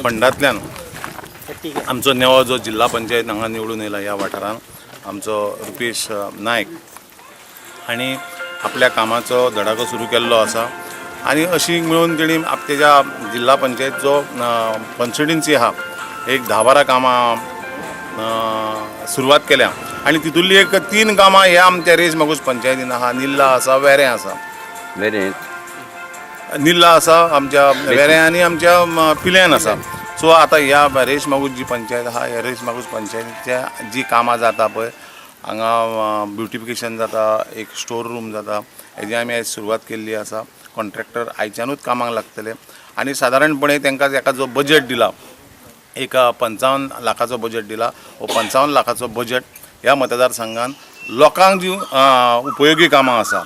फंडांतल्यान आमचो नेवो जो जिल्हा पंचायत हांगा निवडून येयला ह्या वाठारांत आमचो रुपेश नायक हांणी आपल्या कामाचो धडाको सुरू केल्लो आसा आनी अशी मेळून तेणी तेज्या जिल्हा पंचायत जो कॉन्स्टिट्युएन्सी आहा एक 10-12 कामां सुरवात केल्या आनी तितूंतली एक 3 कामां ह्या आमच्या रेश मागूस पंचायतीन आहा. निल्ला आसा, वेरें आसा, निल्ला आसा आमच्या वेरें आनी आमच्या पिल्यान आसा. सो आतां ह्या रेश मागूस जी पंचायत आहा ह्या रेश मागूस पंचायतीच्या जी कामां जाता पळय हांगा ब्युटिफिकेशन जाता, एक स्टोर रूम जाता, हेजी आमी आयज सुरवात केल्ली आसा. कॉन्ट्रॅक्टर आयच्यानूच कामाक लागतले आनी सादारणपणे तांकां हेका जो बजेट दिला एक 55 लाखाचो बजेट दिला. हो 55 लाखाचो बजेट ह्या मतदारसंघात लोकांक जी उपयोगी कामां आसा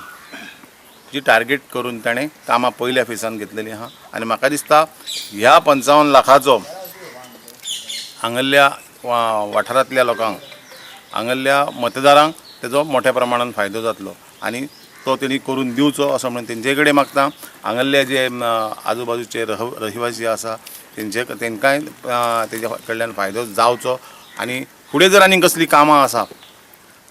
जी टार्गेट करून ताणें कामां पयल्या फेसान घेतलेली आहा आनी म्हाका दिसता ह्या 55 लाखाचो हांगल्ल्या वाठारांतल्या लोकांक हांगल्ल्या मतदारांक तेजो मोठ्या प्रमाणात फायदो जातलो आनी तो तेणी करून दिवचो असो म्हणून तेंचे कडेन मागता. हांगल्ले जे आजूबाजूचे रहिवासी आसा तेंकांय तेजे कडल्यान फायदो जावचो आनी फुडें जर आनी कसली कामां आसा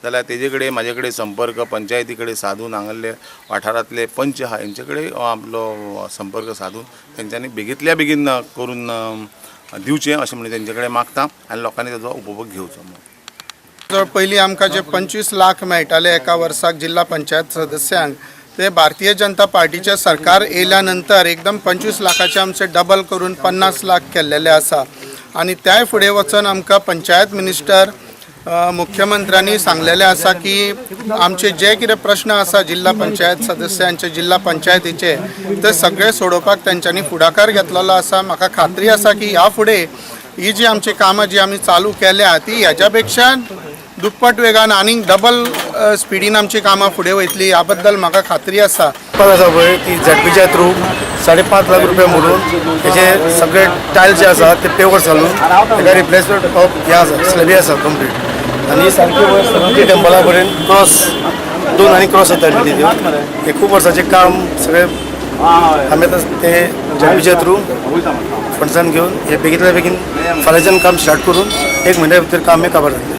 जाल्यार तेजे कडेन म्हाजे कडेन संपर्क पंचायती कडेन सादून हांगल्ले वाठारांतले पंच आहा हेंचे कडेन आपलो संपर्क सादून तेंच्यांनी बेगींतल्या बेगीन करून दिवचें अशें म्हणून तेंचे कडेन मागता आनी लोकांनी तेजो उपभोग घेवचो. पयलीं आमकां जे 25 लाख मेळटाले एका वर्साक जिल्हा पंचायत सदस्यांक ते भारतीय जनता पार्टीचे सरकार येयल्या नंतर एकदम 25 लाखाचे आमचे डबल करून 50 लाख केल्लेले आसा आनी त्याय फुडें वचून आमकां पंचायत मिनिस्टर मुख्यमंत्र्यांनी सांगलेले आसा की आमचे जे कितें प्रश्न आसा जिल्हा पंचायत सदस्यांचे जिल्हा पंचायतीचे ते सगळे सोडोवपाक तेंच्यांनी फुडाकार घेतलेलो आसा. म्हाका खात्री आसा की ह्या फुडें ही जी आमची कामां जी आमी चालू केल्या ती हेच्या पेक्षा दुप्पट वेगान आनी डबल स्पिडीन आमची कामां फुडें वयतली ह्या बद्दल म्हाका खात्री आसा. आसा पळय ती झडपीच्या थ्रू 5.5 लाख रुपया मोडून तेचे सगळे टायल्स जे आसा ते पेवर घालून तेका रिप्लेसमेंट ऑफ हे आसा स्लॅबी आसा कंप्लीट आनी सारकी टेंपला पर्यंत क्रॉस 2 आनी क्रॉस येता त्यो हे खूब वर्साचें काम सगळे आमी ते झडपीच्या थ्रू फंड्सान घेवन हे बेगींतल्या बेगीन फाल्यांच्यान काम स्टार्ट करून 1 म्हयन्या भितर काम काबार जातलें.